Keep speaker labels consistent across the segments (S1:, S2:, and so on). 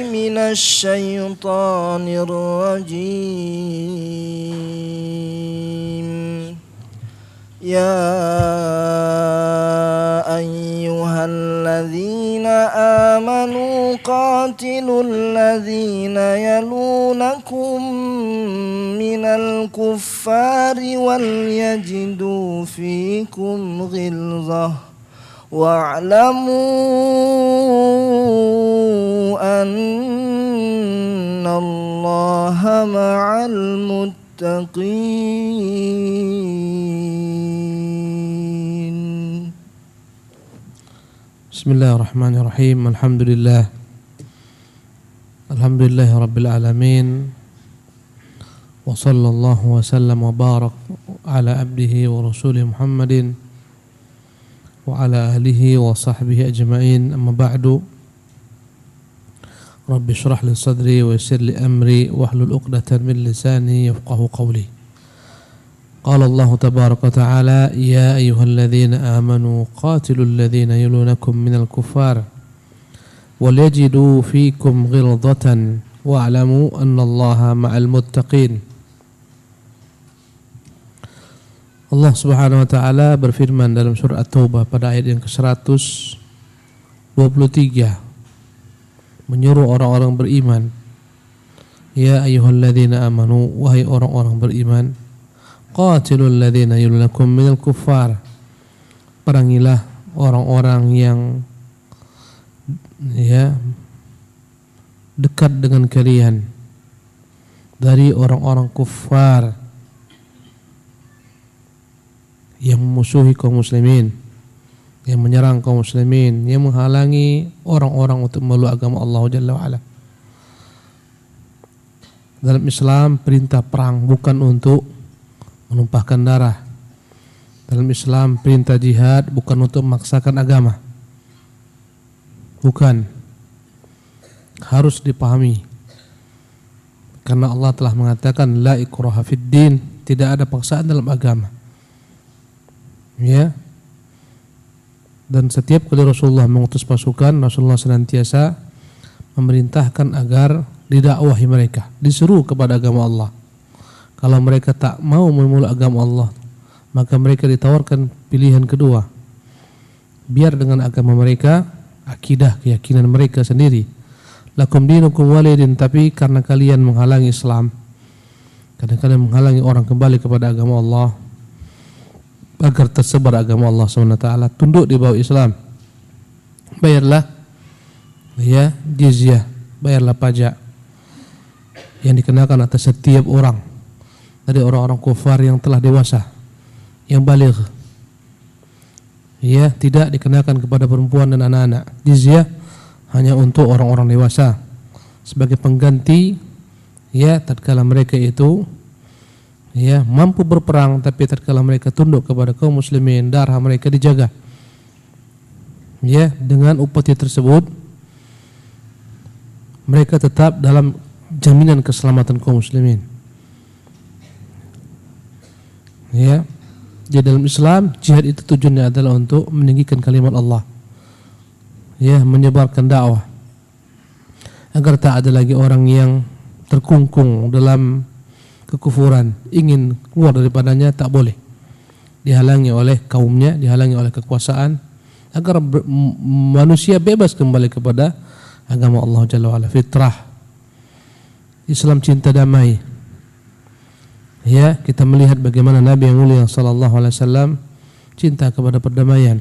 S1: من الشيطان الرجيم يا أيها الذين آمنوا قاتلوا الذين يلونكم من الكفار وليجدوا فيكم غلظة واعلموا أن الله مع المتقين.
S2: بسم الله الرحمن الرحيم. الحمد لله رب العالمين وصلى الله وسلم وبارك على عبده ورسوله محمد وعلى آله وصحبه أجمعين. أما بعد رب اشرح لي صدري ويسر لي أمري واحلل عقدة من لساني يفقهوا قولي. قال الله تبارك وتعالى يا أيها الذين آمنوا قاتلوا الذين يلونكم من الكفار وليجدوا فيكم غلظة واعلموا أن الله مع المتقين. Allah Subhanahu wa taala berfirman dalam surah At-Taubah pada ayat yang ke-123 menyuruh orang-orang beriman, ya ayyuhalladzina amanu, wahai orang-orang beriman, qatilul ladzina yulunakum minal kuffar, perangilah orang-orang yang dekat dengan kalian dari orang-orang kufar yang memusuhi kaum muslimin, yang menyerang kaum muslimin, yang menghalangi orang-orang untuk memeluk agama Allah Jalla wa'ala. Dalam Islam perintah perang bukan untuk menumpahkan darah. Dalam Islam perintah jihad bukan untuk memaksakan agama. Bukan. Harus dipahami. Karena Allah telah mengatakan la ikraha fid din, tidak ada paksaan dalam agama. Ya. Dan setiap kali Rasulullah mengutus pasukan, Rasulullah senantiasa memerintahkan agar didakwahi mereka, disuruh kepada agama Allah. Kalau mereka tak mau memeluk agama Allah, maka mereka ditawarkan pilihan kedua. Biar dengan agama mereka, akidah, keyakinan mereka sendiri. Lakum dinukum walidin, tapi karena kalian menghalangi Islam, karena kalian menghalangi orang kembali kepada agama Allah, agar tersebar agama Allah SWT, tunduk di bawah Islam, bayarlah jizyah, bayarlah pajak yang dikenakan atas setiap orang dari orang-orang kufar yang telah dewasa, yang baligh. Tidak dikenakan kepada perempuan dan anak-anak. Jizyah hanya untuk orang-orang dewasa sebagai pengganti tatkala mereka itu mampu berperang, tapi tatkala mereka tunduk kepada kaum muslimin, darah mereka dijaga. Dengan upeti tersebut mereka tetap dalam jaminan keselamatan kaum muslimin. Jadi dalam Islam jihad itu tujuannya adalah untuk meninggikan kalimat Allah, menyebarkan dakwah agar tak ada lagi orang yang terkungkung dalam kekufuran, ingin keluar daripadanya tak boleh, dihalangi oleh kaumnya, dihalangi oleh kekuasaan, agar manusia bebas kembali kepada agama Allah Jalla wa'ala, fitrah. Islam cinta damai. Kita melihat bagaimana Nabi yang mulia sallallahu alaihi wasallam cinta kepada perdamaian.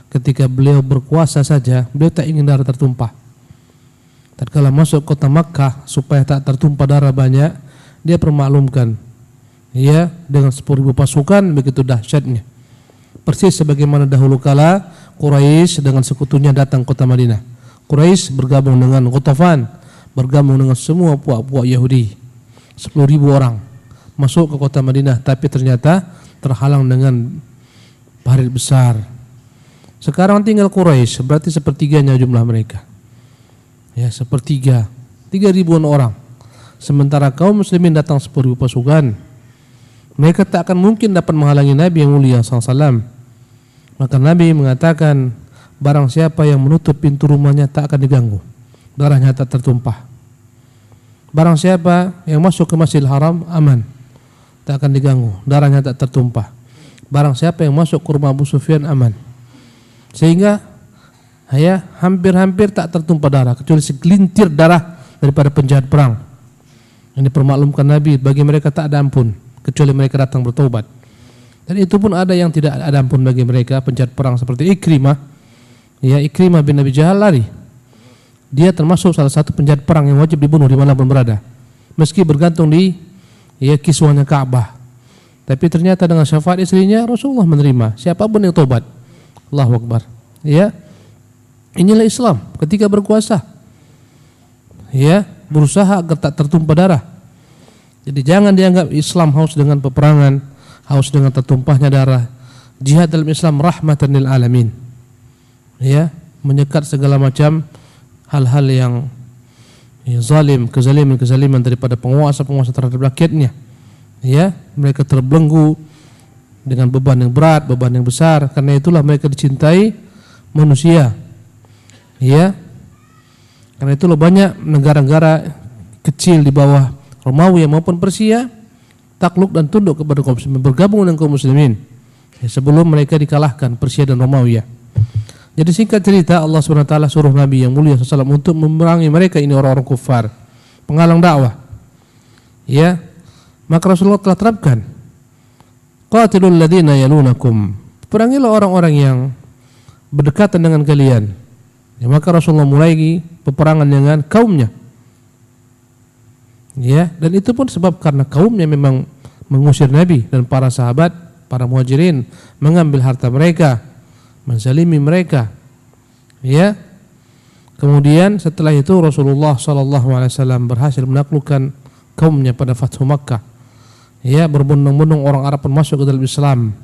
S2: Ketika beliau berkuasa saja, beliau tak ingin darah tertumpah. Tatkala masuk kota Makkah supaya tak tertumpah darah banyak, dia permaklumkan dengan 10.000 pasukan, begitu dahsyatnya. Persis sebagaimana dahulu kala Quraisy dengan sekutunya datang kota Madinah. Quraisy bergabung dengan Ghatafan, bergabung dengan semua puak-puak Yahudi. 10.000 orang masuk ke kota Madinah, tapi ternyata terhalang dengan parit besar. Sekarang tinggal Quraisy, berarti sepertiganya jumlah mereka. Sepertiga, 3.000-an orang. Sementara kaum muslimin datang 10.000 pasukan. Mereka tak akan mungkin dapat menghalangi Nabi yang mulia SAW. Maka Nabi mengatakan, barang siapa yang menutup pintu rumahnya tak akan diganggu. darahnya tak tertumpah. Barang siapa yang masuk ke Masjidil Haram aman, tak akan diganggu, darahnya tak tertumpah. Barang siapa yang masuk ke rumah Abu Sufyan aman. Sehingga hampir-hampir tak tertumpah darah kecuali segelintir darah daripada penjahat perang. Yang dipermaklumkan Nabi, bagi mereka tak ada ampun kecuali mereka datang bertobat. Dan itu pun ada yang tidak ada ampun bagi mereka, penjahat perang seperti Ikrimah. Ikrimah bin Abi Jahal lari. Dia termasuk salah satu penjahat perang yang wajib dibunuh dimanapun berada, meski bergantung di kiswahnya Ka'bah. Tapi ternyata dengan syafaat istrinya Rasulullah menerima siapapun yang tobat. Allahu Akbar. Inilah Islam ketika berkuasa. Berusaha agar tak tertumpah darah. Jadi jangan dianggap Islam haus dengan peperangan, haus dengan tertumpahnya darah. Jihad dalam Islam rahmatan lil alamin. Menyekat segala macam hal-hal yang zalim, kezaliman daripada penguasa terhadap rakyatnya. Mereka terbelenggu dengan beban yang berat, beban yang besar. Karena itulah mereka dicintai manusia. Karena itulah banyak negara-negara kecil di bawah Romawi maupun Persia takluk dan tunduk kepada kaum muslimin, bergabung dengan kaum muslimin sebelum mereka dikalahkan Persia dan Romawi. Jadi singkat cerita, Allah SWT suruh Nabi yang mulia SAW untuk memerangi mereka ini orang-orang kufar, penghalang dakwah. Maka Rasulullah telah terapkan, qatilul ladzina yalunakum, perangilah orang-orang yang berdekatan dengan kalian. Maka Rasulullah mulai peperangan dengan kaumnya. Dan itu pun sebab karena kaumnya memang mengusir Nabi dan para sahabat, para muhajirin, mengambil harta mereka, menzalimi mereka. Kemudian setelah itu Rasulullah SAW berhasil menaklukkan kaumnya pada Fathu Makkah. Berbondong-bondong orang Arab pun masuk ke dalam Islam.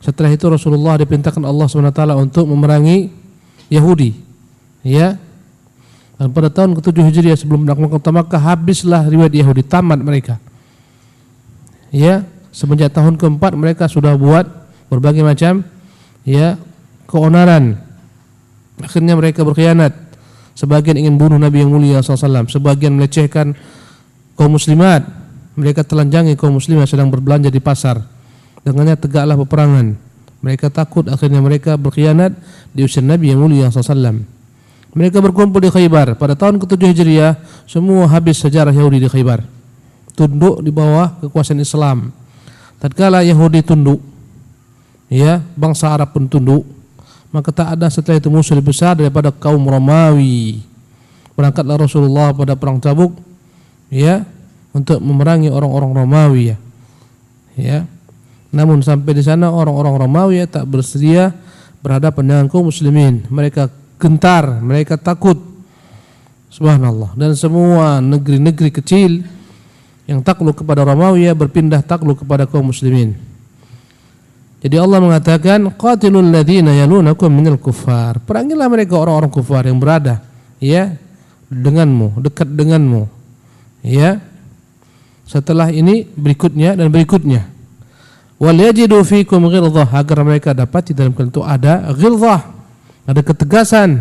S2: Setelah itu Rasulullah diperintahkan Allah SWT untuk memerangi Yahudi. Dan pada tahun ke-7 Hijriah sebelum menaklukkan Kota Makkah, habislah riwayat Yahudi, tamat mereka. Semenjak tahun ke-4 mereka sudah buat berbagai macam keonaran. Akhirnya mereka berkhianat. Sebagian ingin bunuh Nabi yang mulia SAW, sebagian melecehkan kaum muslimat. Mereka telanjangi kaum muslimat sedang berbelanja di pasar. Dengannya tegaklah peperangan. Mereka takut, akhirnya mereka berkhianat, diusir Nabi yang mulia SAW. Mereka berkumpul di Khaybar pada tahun ke-7 Hijriah. Semua habis sejarah Yahudi di Khaybar, tunduk di bawah kekuasaan Islam. Tatkala Yahudi tunduk, bangsa Arab pun tunduk, maka tak ada setelah itu musuh lebih besar daripada kaum Romawi. Berangkatlah Rasulullah pada perang Tabuk untuk memerangi orang-orang Romawi. Namun sampai di sana orang-orang Romawi tak bersedia berhadapan dengan kaum muslimin. Mereka gentar, mereka takut. Subhanallah. Dan semua negeri-negeri kecil yang takluk kepada Romawi berpindah takluk kepada kaum muslimin. Jadi Allah mengatakan, qatilul ladzina yalunakum minal kuffar. Perangilah mereka orang-orang kufar yang berada denganmu, dekat denganmu. Setelah ini berikutnya dan berikutnya. Wal yajidu fikum ghilzah, agar mereka dapat di dalam kalian itu ada ghilzah, ada ketegasan.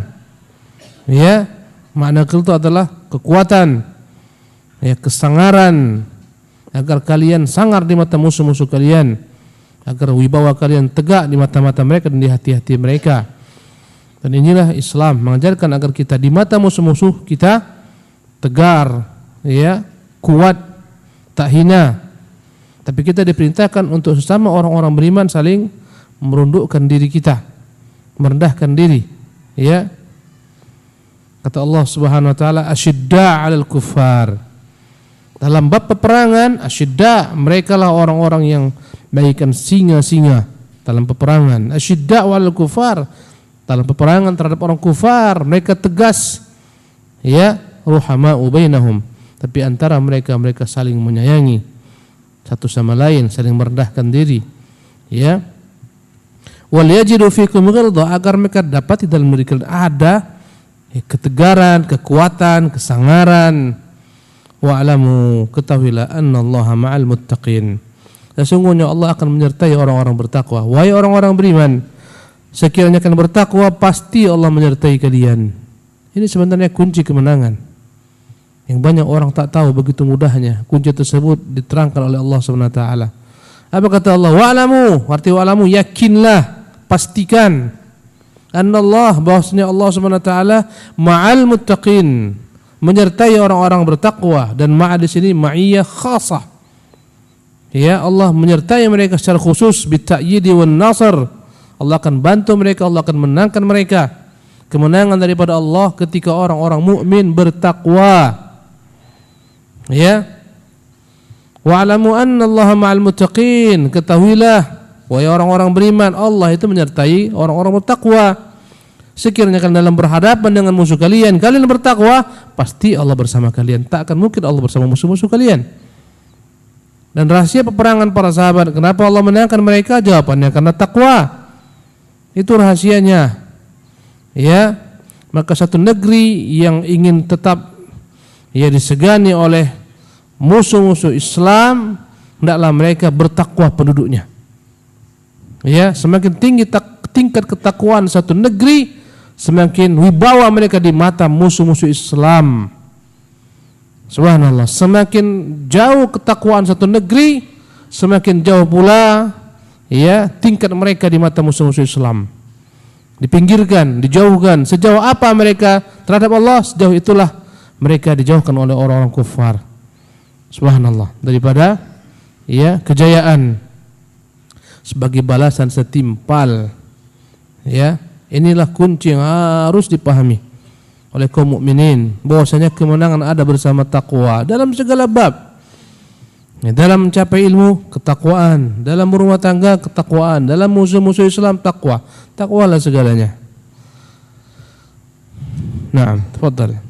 S2: Makna ghilzah adalah kekuatan, kesangaran, agar kalian sangar di mata musuh-musuh kalian, agar wibawa kalian tegak di mata-mata mereka dan di hati-hati mereka. Dan inilah Islam mengajarkan agar kita di mata musuh-musuh kita tegar, kuat, tak hina. Tapi kita diperintahkan untuk sesama orang-orang beriman saling merundukkan diri kita, merendahkan diri. Kata Allah Subhanahu wa taala, asyidda 'alal kuffar. Dalam bab peperangan, asyidda, mereka lah orang-orang yang bagaikan singa-singa dalam peperangan. Asyidda 'alal kuffar, dalam peperangan terhadap orang kufar mereka tegas. Ruhama'u bainahum, tapi antara mereka saling menyayangi satu sama lain, saling merendahkan diri. Wal yajidu fikum ghilzah, agar mereka dapat di dalam diri kalian ada ketegaran, kekuatan, kesangaran. Wa'lamu, ketahuilah, annallaha ma'al muttaqin, sesungguhnya Allah akan menyertai orang-orang bertakwa. Wahai orang-orang beriman, sekiranya akan bertakwa, pasti Allah menyertai kalian. Ini sebenarnya kunci kemenangan yang banyak orang tak tahu begitu mudahnya. Kunci tersebut diterangkan oleh Allah Subhanahu wa taala. Apa kata Allah? Wa'lamu, arti wa'lamu yakinlah, pastikan annallah, bahwasanya Allah Subhanahu wa taala ma'al muttaqin, menyertai orang-orang bertakwa. Dan ma'a di sini ma'iyah khasah. Ya, Allah menyertai mereka secara khusus bitta'yidi wan nasr. Allah akan bantu mereka, Allah akan menangkan mereka. Kemenangan daripada Allah ketika orang-orang mukmin bertakwa. Ya. Wa'lamu annallaha ma'al muttaqin, ketahuilah wahai orang-orang beriman, Allah itu menyertai orang-orang bertakwa. Sekiranya kalian dalam berhadapan dengan musuh kalian, kalian bertakwa, pasti Allah bersama kalian. Tak akan mungkin Allah bersama musuh-musuh kalian. Dan rahasia peperangan para sahabat, kenapa Allah menangkan mereka? Jawabannya karena takwa. Itu rahasianya. Ya, maka satu negeri yang ingin tetap disegani oleh musuh-musuh Islam, hendaklah mereka bertakwa penduduknya. Ya, semakin tinggi tingkat ketakwaan satu negeri, semakin wibawa mereka di mata musuh-musuh Islam. Subhanallah, semakin jauh ketakwaan satu negeri, semakin jauh pula tingkat mereka di mata musuh-musuh Islam. Dipinggirkan, dijauhkan. Sejauh apa mereka terhadap Allah, sejauh itulah mereka dijauhkan oleh orang-orang kufar. Subhanallah, daripada kejayaan sebagai balasan setimpal. Inilah kunci yang harus dipahami oleh kaum mukminin, bahwasanya kemenangan ada bersama takwa dalam segala bab. Dalam mencapai ilmu, ketakwaan. Dalam berumah tangga, ketakwaan. Dalam musuh-musuh Islam, takwa. Takwalah segalanya. Naam, tafadhal.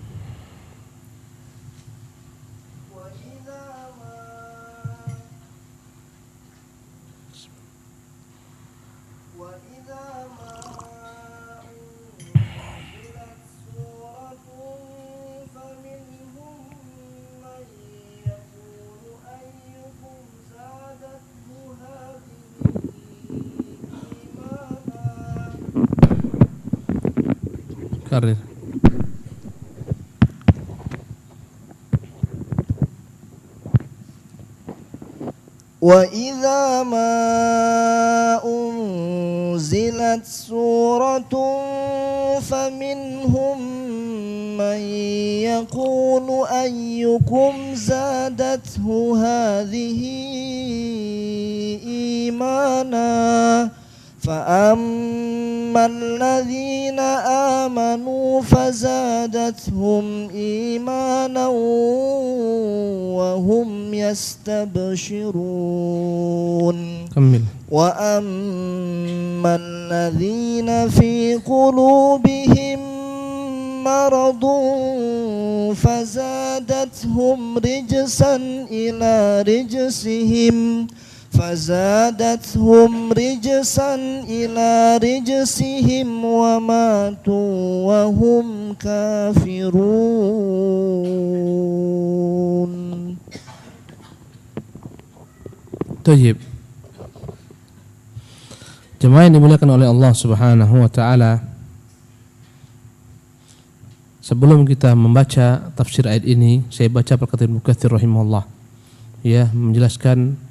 S2: Karir.
S1: وَإِذَا مَا أُنْزِلَتْ سُورَةٌ فَمِنْهُمْ مَنْ يَقُولُ أَيُّكُمْ زَادَتْهُ هَذِهِ إِيمَانًا فَأَمَّا الَّذِينَ آمَنُوا فَزَادَتْهُمْ إِيمَانًا وَهُمْ يَسْتَبْشِرُونَ.
S2: كمل.
S1: وَأَمَّا الَّذِينَ فِي قُلُوبِهِمْ مَرَضٌ فَزَادَتْهُمْ رِجْسًا إلى رجسهم وماتوا وهم كافرون.
S2: Tayyib. Jemaah yang dimuliakan oleh Allah Subhanahu wa taala, sebelum kita membaca tafsir ayat ini, saya baca perkataan Ibnu Katsir rahimahullah, menjelaskan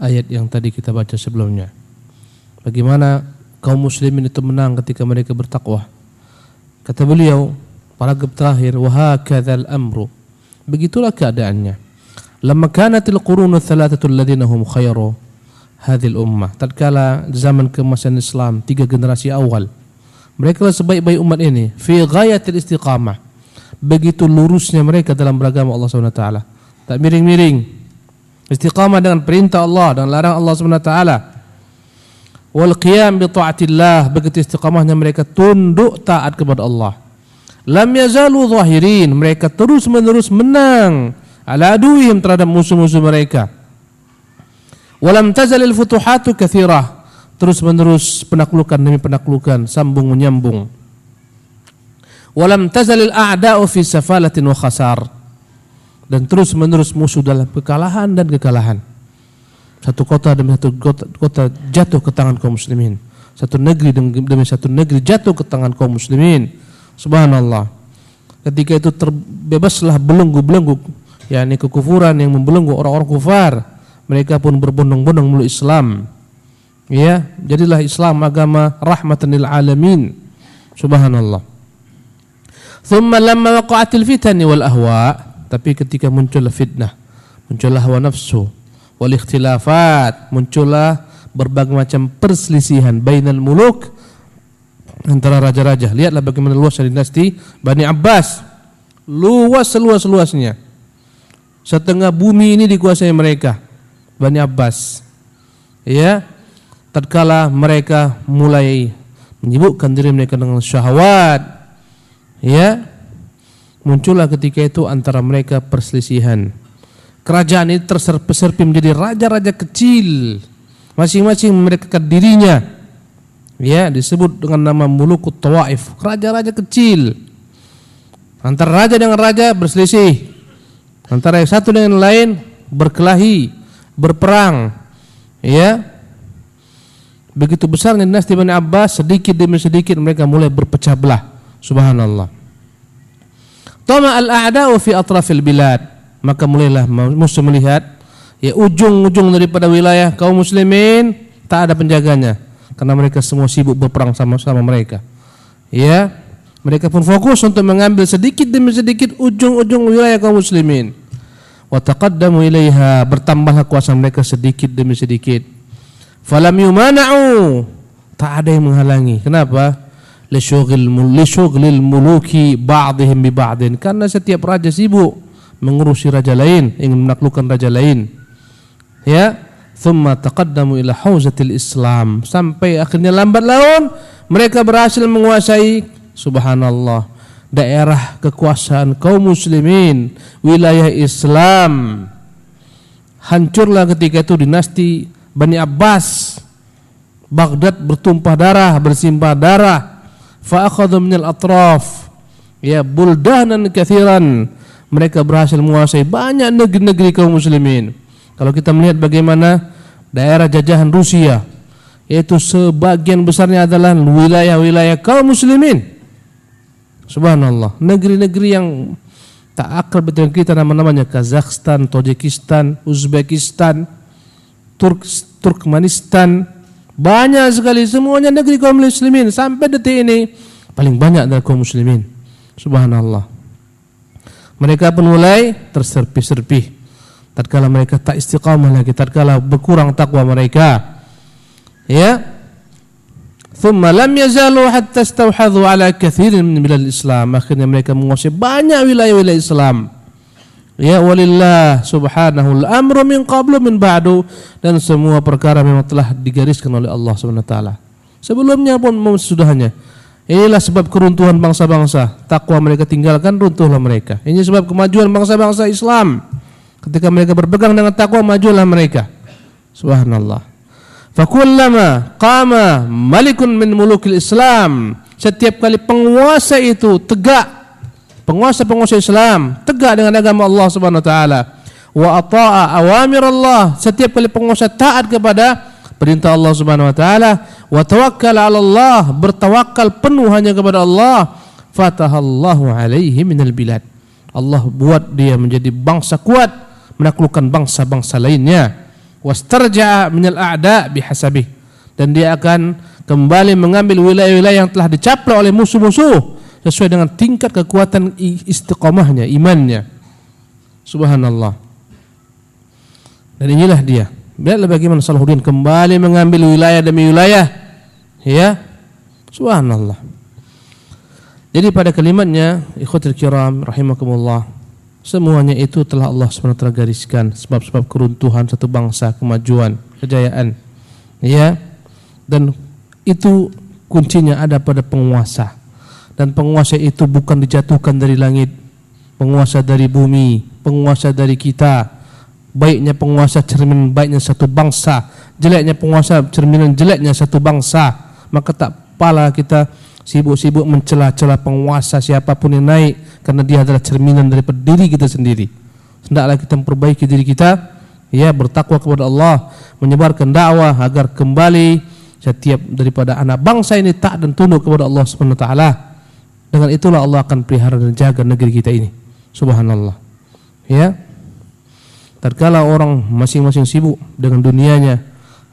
S2: ayat yang tadi kita baca sebelumnya. Bagaimana kaum muslimin itu menang ketika mereka bertakwa. Kata beliau, paragraf terakhir, wa hakadzal amru, begitulah keadaannya. Lamma kanatil qurunu thalathatu alladziina hum khairu hadhil ummah, tatkala zaman keemasan Islam, 3 generasi awal, mereka lah sebaik-baik umat ini, fi ghayatil istiqamah, begitu lurusnya mereka dalam beragama Allah Subhanahu wa taala, tak miring-miring, istiqamah dengan perintah Allah dan larang Allah Subhanahu wa taala. Wal qiyam bi taatillah, begitu istiqamahnya mereka tunduk taat kepada Allah. Lam yazalu zahirin, mereka terus-menerus menang ala aduihim, terhadap musuh-musuh mereka. Walam tazalil futuhatu katsirah, terus-menerus penaklukan demi penaklukan, sambung menyambung. Walam tazalil a'da'u fi safalatin wa khasar, dan terus-menerus musuh dalam kekalahan dan kekalahan. Satu kota demi satu kota jatuh ke tangan kaum muslimin. Satu negeri demi satu negeri jatuh ke tangan kaum muslimin. Subhanallah. Ketika itu terbebaslah belenggu-belenggu, yakni kekufuran yang membelenggu orang-orang kufar. Mereka pun berbondong-bondong memeluk Islam. Ya, jadilah Islam agama rahmatan lil alamin. Subhanallah. Thumma lamma waqa'atil fitani wal ahwa, tapi ketika muncullah fitnah, muncullah hawa nafsu, wal ikhtilafat, muncullah berbagai macam perselisihan bainal muluk, antara raja-raja. Lihatlah bagaimana luasnya dinasti Bani Abbas. Luas seluas-luasnya. Setengah bumi ini dikuasai mereka, Bani Abbas. Ya, tatkala mereka mulai menyibukkan diri mereka dengan syahwat, ya, muncullah ketika itu antara mereka perselisihan. Kerajaan ini terserpi menjadi raja-raja kecil, masing-masing memerdekakan dirinya. Ya, disebut dengan nama Mulukut Tawaif, raja-raja kecil. Antara raja dengan raja berselisih, antara yang satu dengan yang lain berkelahi, berperang. Ya, begitu besarnya dinasti Bani Abbas, sedikit demi sedikit mereka mulai berpecah belah. Subhanallah. Tama al-a'da'u fi atrafil bilad, maka mulailah musuh melihat, ya, ujung-ujung daripada wilayah kaum muslimin tak ada penjaganya, karena mereka semua sibuk berperang sama-sama mereka. Ya, mereka pun fokus untuk mengambil sedikit demi sedikit ujung-ujung wilayah kaum muslimin. Wa taqaddamu ilaiha, bertambahlah kuasa mereka sedikit demi sedikit. Falam yumana'u, tak ada yang menghalangi. Kenapa? Lisyughlil muluki ba'dihim bi ba'din, karena setiap raja sibuk mengurusi raja lain, ingin menaklukkan raja lain. Ya, thumma taqaddamu ila hauzatil Islam, sampai akhirnya lambat laun mereka berhasil menguasai, subhanallah, daerah kekuasaan kaum muslimin, wilayah Islam. Hancurlah ketika itu dinasti Bani Abbas. Baghdad bertumpah darah, bersimpah darah. Fa akhadhu minal atraf, ya, buldanan katsiran. Mereka berhasil menguasai banyak negeri-negeri kaum muslimin. Kalau kita melihat bagaimana daerah jajahan Rusia, yaitu sebagian besarnya adalah wilayah-wilayah kaum muslimin. Subhanallah, negeri-negeri yang tak akrab dengan kita nama-namanya, Kazakhstan, Tajikistan, Uzbekistan, Turkmenistan, banyak sekali, semuanya negeri kaum muslimin. Sampai detik ini paling banyak dari kaum muslimin. Subhanallah. Mereka pun mulai terserpih-serpih tatkala mereka tak istiqamah lagi, tatkala berkurang takwa mereka. Ya. Thumma lam yazalu hatta istawhadhu ala katsirin min bilad Islam. Akhirnya mereka menguasai banyak wilayah-wilayah Islam. Ya, walillah subhanahu al-amru min qablu min ba'du, dan semua perkara memang telah digariskan oleh Allah Subhanahu wa taala. Sebelumnya pun sesudahnya. Inilah sebab keruntuhan bangsa-bangsa, takwa mereka tinggalkan, runtuhlah mereka. Ini sebab kemajuan bangsa-bangsa Islam. Ketika mereka berpegang dengan takwa, majulah mereka. Subhanallah. Fakullama qama malikun min mulukil Islam, setiap kali penguasa itu tegak, penguasa-penguasa Islam tegak dengan agama Allah Subhanahu wa taala, wa ata'a awamir Allah, setiap kali penguasa taat kepada perintah Allah Subhanahu wa taala, wa tawakkal 'ala Allah, bertawakal penuh hanya kepada Allah, fatahallahu alaihi minal bilad, Allah buat dia menjadi bangsa kuat, menaklukkan bangsa-bangsa lainnya. Wastarja'a minal a'da bihasabih, dan dia akan kembali mengambil wilayah-wilayah yang telah dicaplok oleh musuh-musuh sesuai dengan tingkat kekuatan istiqamahnya, imannya. Subhanallah. Dan inilah dia. Lihatlah bagaimana Salahuddin kembali mengambil wilayah demi wilayah. Ya. Subhanallah. Jadi pada kalimatnya, ikhwatul kiram rahimakumullah, semuanya itu telah Allah SWT gariskan sebab-sebab keruntuhan satu bangsa, kemajuan, kejayaan. Ya. Dan itu kuncinya ada pada penguasa. Dan penguasa itu bukan dijatuhkan dari langit, penguasa dari bumi, penguasa dari kita. Baiknya penguasa cermin baiknya satu bangsa, jeleknya penguasa cerminan jeleknya satu bangsa. Maka tak pala kita sibuk-sibuk mencela-cela penguasa siapapun yang naik, karena dia adalah cerminan daripada diri kita sendiri. Hendaklah kita memperbaiki diri kita, ya, bertakwa kepada Allah, menyebarkan dakwah agar kembali setiap daripada anak bangsa ini taat dan tunduk kepada Allah Subhanahu wa taala. Dengan itulah Allah akan pelihara dan jaga negeri kita ini. Subhanallah. Ya. Tatkala orang masing-masing sibuk dengan dunianya,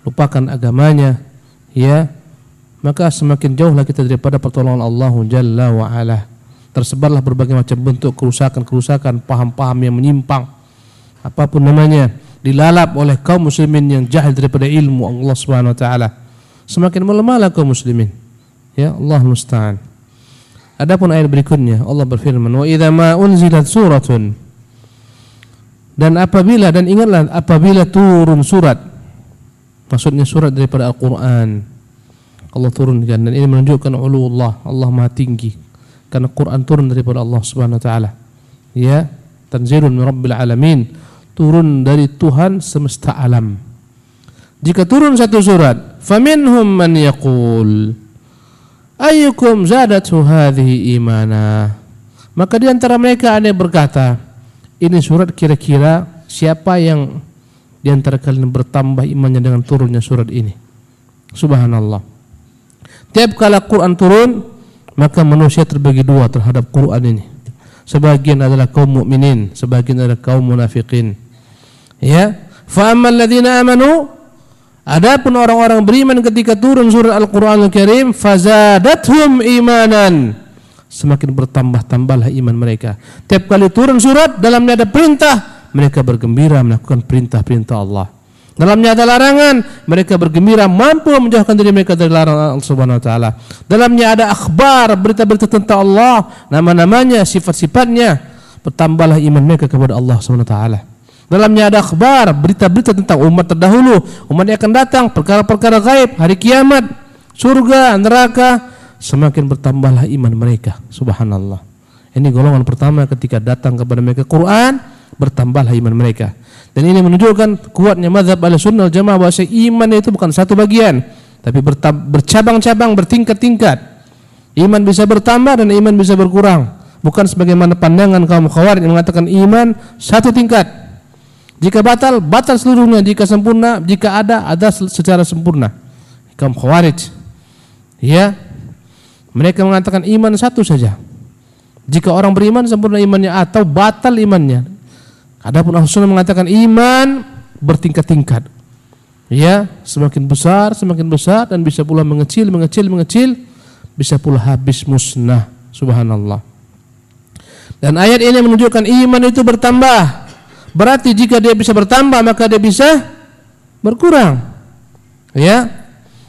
S2: lupakan agamanya, ya, maka semakin jauhlah kita daripada pertolongan Allah Jalla wa Ala. Tersebarlah berbagai macam bentuk kerusakan-kerusakan, paham-paham yang menyimpang, apapun namanya, dilalap oleh kaum muslimin yang jahil daripada ilmu Allah Subhanahu wa taala. Semakin melemahlah kaum muslimin. Ya, Allah musta'an. Adapun ayat berikutnya Allah berfirman, "Wa idza ma unzilat suratun." Dan ingatlah apabila turun surat. Maksudnya surat daripada Al-Qur'an. Allah turunkan, dan ini menunjukkan uluullah, Allah Maha tinggi. Karena Quran turun daripada Allah Subhanahu wa taala. Ya, tanzilun min rabbil alamin, turun dari Tuhan semesta alam. Jika turun satu surat, faminhum man yaqul ayyukum zadatu hadhihi imana. Maka di antara mereka ada yang berkata, ini surat kira-kira siapa yang di antara kalian bertambah imannya dengan turunnya surat ini. Subhanallah. Tiap kala Quran turun, maka manusia terbagi dua terhadap Quran ini. Sebagian adalah kaum mukminin, sebagian adalah kaum munafikin. Ya, fa ammal ladzina amanu, adapun orang-orang beriman ketika turun surat Al-Qur'anul Karim, fazadathum imanan, semakin bertambah-tambahlah iman mereka. Tiap kali turun surat, dalamnya ada perintah, mereka bergembira melakukan perintah-perintah Allah. Dalamnya ada larangan, mereka bergembira mampu menjauhkan diri mereka dari larangan Allah Subhanahu wa taala. Dalamnya ada akhbar, berita-berita tentang Allah, nama-namanya, sifat-sifatnya, bertambahlah iman mereka kepada Allah Subhanahu wa taala. Dalamnya ada akhbar, berita-berita tentang umat terdahulu, umat yang akan datang, perkara-perkara gaib, hari kiamat, surga, neraka, semakin bertambahlah iman mereka. Subhanallah. Ini golongan pertama ketika datang kepada mereka Quran, bertambahlah iman mereka. Dan ini menunjukkan kuatnya mazhab Ahlussunnah wal Jamaah bahwa iman itu bukan satu bagian, tapi bercabang-cabang, bertingkat-tingkat. Iman bisa bertambah dan iman bisa berkurang. Bukan sebagaimana pandangan kaum Khawarij yang mengatakan iman satu tingkat. Jika batal, batal seluruhnya. Jika sempurna, jika ada secara sempurna. Kaum Khawarij, ya, mereka mengatakan iman satu saja. Jika orang beriman sempurna imannya atau batal imannya. Adapun Ahlussunnah mengatakan iman bertingkat-tingkat. Ya, semakin besar dan bisa pula mengecil, bisa pula habis musnah. Subhanallah. Dan ayat ini menunjukkan iman itu bertambah. Berarti jika dia bisa bertambah, maka dia bisa berkurang. Ya.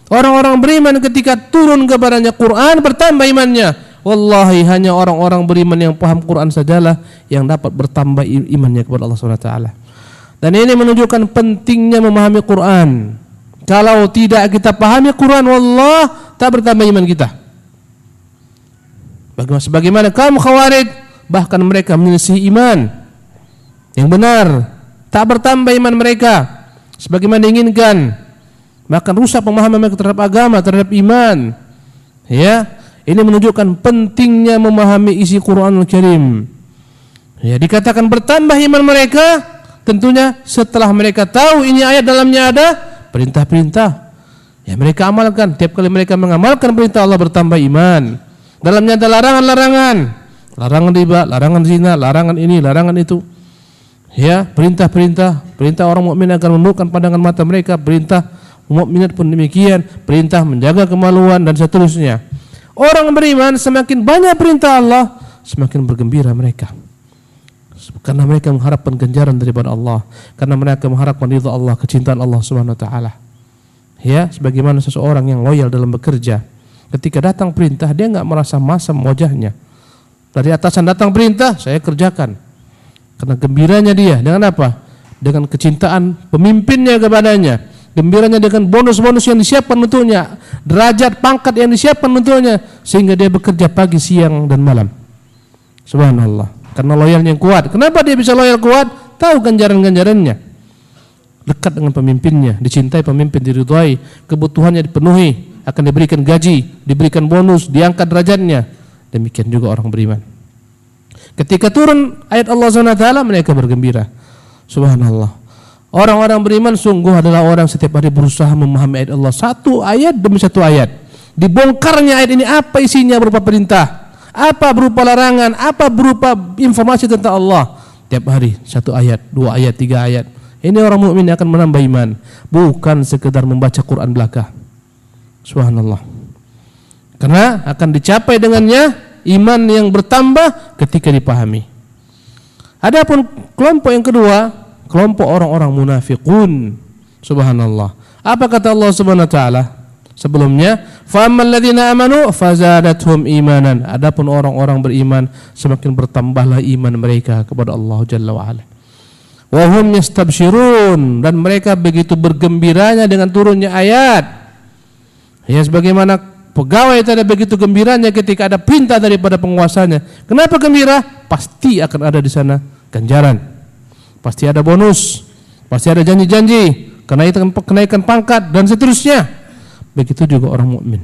S2: Orang-orang beriman ketika turun kepadanya Quran bertambah imannya. Wallahi hanya orang-orang beriman yang paham Quran sajalah yang dapat bertambah imannya kepada Allah Subhanahu wa taala. Dan ini menunjukkan pentingnya memahami Quran. Kalau tidak kita pahami Quran, wallah tak bertambah iman kita. Sebagaimana kaum Khawarij, bahkan mereka menyelisih iman yang benar, tak bertambah iman mereka sebagaimana diinginkan. Bahkan rusak pemahaman mereka terhadap agama, terhadap iman. Ya, ini menunjukkan pentingnya memahami isi Quranul Karim. Ya, dikatakan bertambah iman mereka tentunya setelah mereka tahu ini ayat dalamnya ada perintah-perintah. Ya, mereka amalkan. Tiap kali mereka mengamalkan perintah Allah bertambah iman. Dalamnya ada larangan-larangan. Larangan riba, larangan zina, larangan ini, larangan itu. Ya, perintah-perintah, perintah orang mukmin agar menundukkan pandangan mata mereka, perintah mukminat pun demikian, perintah menjaga kemaluan dan seterusnya. Orang beriman semakin banyak perintah Allah, semakin bergembira mereka. Karena mereka mengharapkan ganjaran daripada Allah, karena mereka mengharapkan ridha Allah, kecintaan Allah Subhanahu wa taala. Ya, sebagaimana seseorang yang loyal dalam bekerja, ketika datang perintah dia enggak merasa masam wajahnya. Dari atasan datang perintah, saya kerjakan. Karena gembiranya dia dengan apa? Dengan kecintaan pemimpinnya kepadanya. Gembiranya dengan bonus-bonus yang disiapkan untuknya, derajat pangkat yang disiapkan untuknya, sehingga dia bekerja pagi, siang dan malam. Subhanallah. Karena loyalnya yang kuat. Kenapa dia bisa loyal kuat? Tahu ganjaran-ganjarannya. Dekat dengan pemimpinnya, dicintai pemimpin, diridhai, kebutuhannya dipenuhi, akan diberikan gaji, diberikan bonus, diangkat derajatnya. Demikian juga orang beriman. Ketika turun ayat Allah SWT, mereka bergembira. Subhanallah. Orang-orang beriman sungguh adalah orang setiap hari berusaha memahami ayat Allah, satu ayat demi satu ayat. Dibongkarnya ayat ini apa isinya berupa perintah, Apa berupa larangan, apa berupa informasi tentang Allah. Tiap hari 1 ayat, 2 ayat, 3 ayat. Ini orang mukmin akan menambah iman, bukan sekedar membaca Quran belaka. Subhanallah. Karena akan dicapai dengannya iman yang bertambah ketika dipahami. Adapun kelompok yang kedua, kelompok orang-orang munafiqun. Subhanallah. Apa kata Allah Subhanahu wa taala? Sebelumnya, "Fammal ladzina amanu fazadathum imanan." Adapun orang-orang beriman, semakin bertambahlah iman mereka kepada Allah Jalla wa ala. Wa hum yastabshirun, dan mereka begitu bergembiranya dengan turunnya ayat. Ya, sebagaimana pegawai itu ada begitu gembiranya ketika ada perintah daripada penguasanya. Kenapa gembira? Pasti akan ada di sana ganjaran. Pasti ada bonus, pasti ada janji-janji, kenaikan pangkat dan seterusnya. Begitu juga orang mukmin.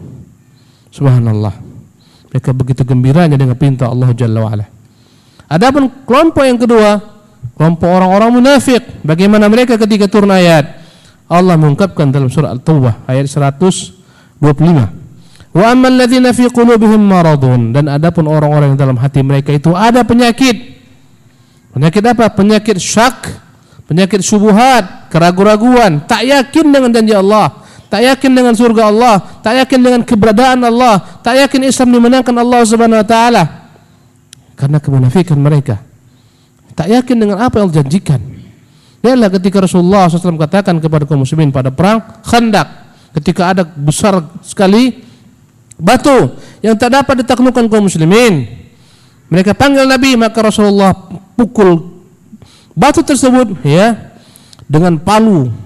S2: Subhanallah. Mereka begitu gembiranya dengan perintah Allah Jalla wa ala. Adapun kelompok yang kedua, kelompok orang-orang munafik, bagaimana mereka ketika turun ayat? Allah mengungkapkan dalam surah At-Taubah ayat 125. Wa ammal ladzina fi qulubihim maradun, dan adapun orang-orang yang dalam hati mereka itu ada penyakit. Penyakit apa? Penyakit syak, penyakit syubhat, keraguan-raguan, tak yakin dengan janji Allah, tak yakin dengan surga Allah, tak yakin dengan keberadaan Allah, tak yakin Islam dimenangkan Allah Subhanahu wa taala. Karena kemunafikan mereka. Tak yakin dengan apa yang Allah janjikan. Lihatlah ketika Rasulullah SAW katakan kepada kaum muslimin pada perang Khandaq, ketika ada besar sekali batu yang tak dapat ditaklukkan kaum muslimin. Mereka panggil Nabi, maka Rasulullah pukul batu tersebut ya dengan palu.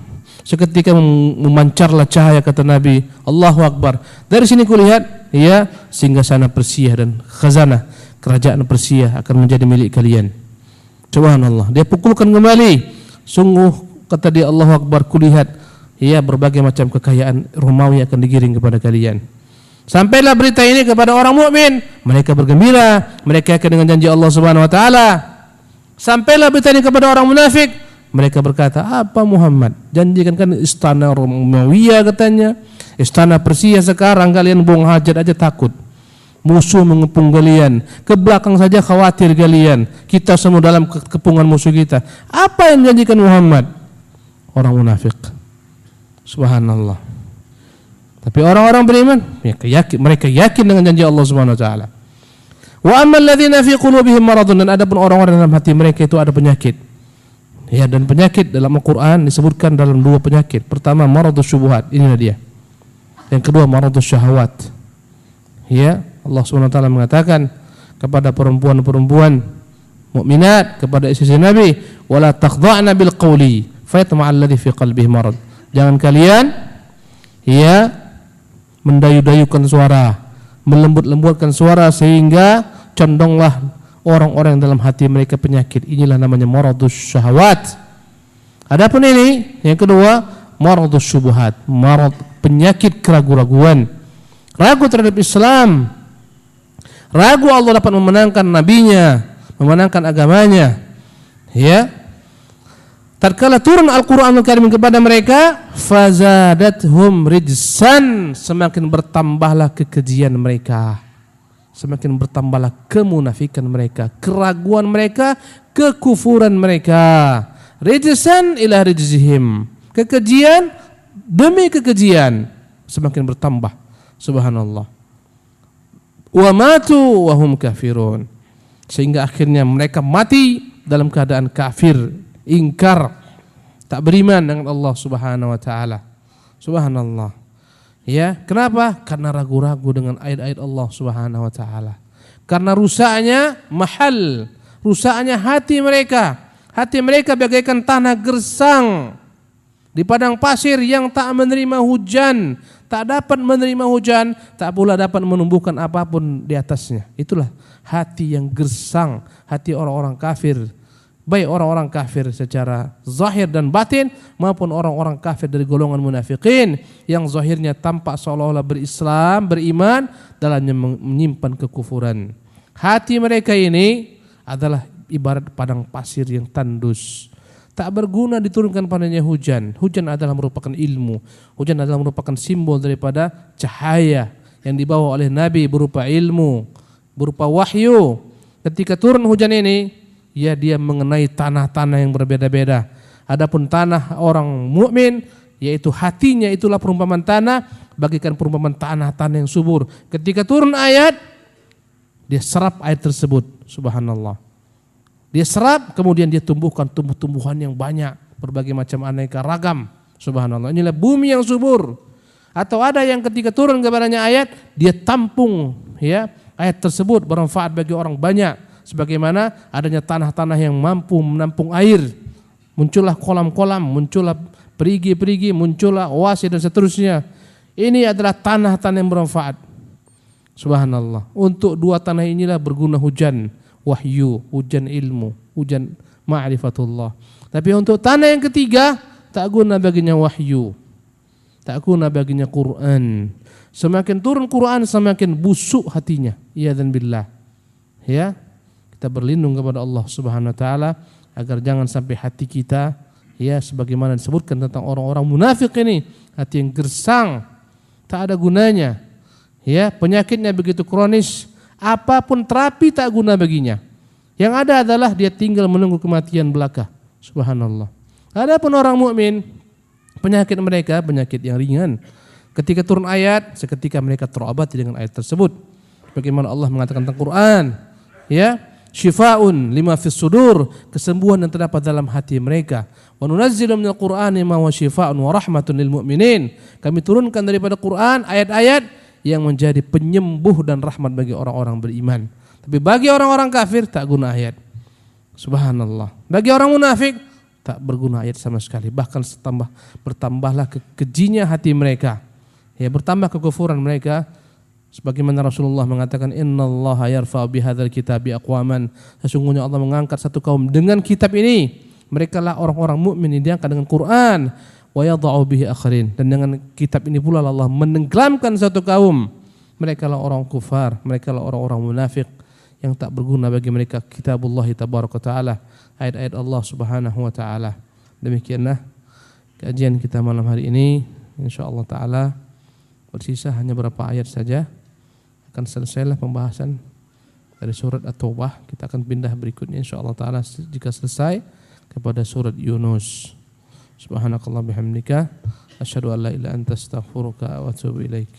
S2: Seketika memancarlah cahaya, kata Nabi, Allahu Akbar. Dari sini kulihat ya singgasana Persia dan khazanah kerajaan Persia akan menjadi milik kalian. Subhanallah. Dia pukulkan kembali. Sungguh kata dia, Allahu Akbar, kulihat ya berbagai macam kekayaan Romawi akan digiring kepada kalian. Sampailah berita ini kepada orang mukmin, mereka bergembira, mereka yakin dengan janji Allah Subhanahu wa taala. Sampailah berita ini kepada orang munafik, mereka berkata, apa Muhammad? Janjikan kan istana Romawi katanya, istana Persia, sekarang kalian buang hajat aja takut. Musuh mengepung kalian, ke belakang saja khawatir kalian. Kita semua dalam kepungan musuh kita. Apa yang janjikan Muhammad? Orang munafik. Subhanallah. Tapi orang-orang beriman, mereka yakin dengan janji Allah Subhanahu wa taala. Wa ammal ladzina fi qulubihim maradun, dan adapun orang-orang dalam hati mereka itu ada penyakit. Ya, dan penyakit dalam Al-Qur'an disebutkan dalam 2 penyakit. Pertama maradus syubhat, inilah dia. Yang kedua maradus syahwat. Ya, Allah Subhanahu wa taala mengatakan kepada perempuan-perempuan mukminat, kepada istri Nabi, wala takhdha'na bil qawli fayatma'al ladzi fi qalbihi marad. Jangan kalian ya mendayu-dayukan suara, melembut-lembutkan suara sehingga condonglah orang-orang yang dalam hati mereka penyakit. Inilah namanya maradus syahwat. Adapun ini yang kedua, maradus syubhat, marad penyakit keraguan-raguan. Ragu terhadap Islam. Ragu Allah dapat memenangkan nabinya, memenangkan agamanya. Ya. Tatkala turun Al-Qur'anul Karim kepada mereka, fazadathum rijsan, semakin bertambahlah kekejian mereka. Semakin bertambahlah kemunafikan mereka, keraguan mereka, kekufuran mereka. Rijsan ila rijzihim. Kekejian demi kekejian semakin bertambah. Subhanallah. Wa matu wa hum kafirun. Sehingga akhirnya mereka mati dalam keadaan kafir, ingkar, tak beriman dengan Allah Subhanahu wa taala. Subhanallah. Ya, kenapa? Karena ragu-ragu dengan ayat-ayat Allah Subhanahu wa taala. Karena rusaknya mahal, rusaknya hati mereka. Hati mereka bagaikan tanah gersang di padang pasir yang tak menerima hujan, tak dapat menerima hujan, tak pula dapat menumbuhkan apapun di atasnya. Itulah hati yang gersang, hati orang-orang kafir. Baik orang-orang kafir secara zahir dan batin maupun orang-orang kafir dari golongan munafikin yang zahirnya tampak seolah-olah berislam, beriman, dalamnya menyimpan kekufuran. Hati mereka ini adalah ibarat padang pasir yang tandus. Tak berguna diturunkan padanya hujan. Hujan adalah merupakan ilmu. Hujan adalah merupakan simbol daripada cahaya yang dibawa oleh Nabi berupa ilmu. berupa wahyu. Ketika turun hujan ini, ya dia mengenai tanah-tanah yang berbeda-beda. Adapun tanah orang mukmin, yaitu hatinya, itulah perumpamaan tanah, bagikan perumpamaan tanah-tanah yang subur. Ketika turun ayat, dia serap ayat tersebut, subhanallah. Dia serap, kemudian dia tumbuhkan tumbuh-tumbuhan yang banyak, berbagai macam aneka ragam, subhanallah. Inilah bumi yang subur. Atau ada yang ketika turun kepadanya ayat, dia tampung, ya, ayat tersebut bermanfaat bagi orang banyak. Sebagaimana adanya tanah-tanah yang mampu menampung air, muncullah kolam-kolam, muncullah perigi-perigi, muncullah oase dan seterusnya. Ini adalah tanah-tanah yang bermanfaat. Subhanallah. Untuk dua tanah inilah berguna hujan wahyu, hujan ilmu, hujan ma'rifatullah. Tapi untuk tanah yang ketiga, tak guna baginya wahyu, tak guna baginya Quran. Semakin turun Quran, semakin busuk hatinya. Iyadzan billah. Ya, kita berlindung kepada Allah Subhanahu wa taala agar jangan sampai hati kita, ya, sebagaimana disebutkan tentang orang-orang munafik ini, hati yang gersang, tak ada gunanya. Ya, penyakitnya begitu kronis, apapun terapi tak guna baginya. Yang ada adalah dia tinggal menunggu kematian belaka. Subhanallah. Adapun orang mukmin, penyakit mereka penyakit yang ringan. Ketika turun ayat, seketika mereka terobati dengan ayat tersebut. Bagaimana Allah mengatakan tentang Quran, ya, syifaun lima fis sudur, kesembuhan yang terdapat dalam hati mereka. Wa nunazzilu minal Qur'ani ma huwa syifaun wa rahmatun lil mu'minin. Kami turunkan daripada Quran ayat-ayat yang menjadi penyembuh dan rahmat bagi orang-orang beriman. Tapi bagi orang-orang kafir tak guna ayat. Subhanallah. Bagi orang munafik tak berguna ayat sama sekali. Bahkan bertambahlah kejinya hati mereka. Ya, bertambah kekufuran mereka. Sebagaimana Rasulullah mengatakan, innallaha yarfa'u bihadzal kitabi aqwaman. Sesungguhnya Allah mengangkat satu kaum dengan kitab ini. Mereka lah orang-orang mukmin yang diangkat dengan Quran. Wa yadha'u bihi akharin. Dan dengan kitab ini pula Allah menenggelamkan satu kaum. Mereka lah orang kufar, mereka lah orang-orang munafik yang tak berguna bagi mereka kitabullah tabaraka taala, ayat-ayat Allah Subhanahu wa taala. Demikianlah kajian kita malam hari ini. Insyaallah taala bersisa hanya beberapa ayat saja, akan selesailah pembahasan dari surat At-Taubah. Kita akan pindah berikutnya insyaallah taala jika selesai kepada surat Yunus. Subhanakallah bihamdika asyhadu an la ilaha illa anta astaghfiruka wa atubu ilaik.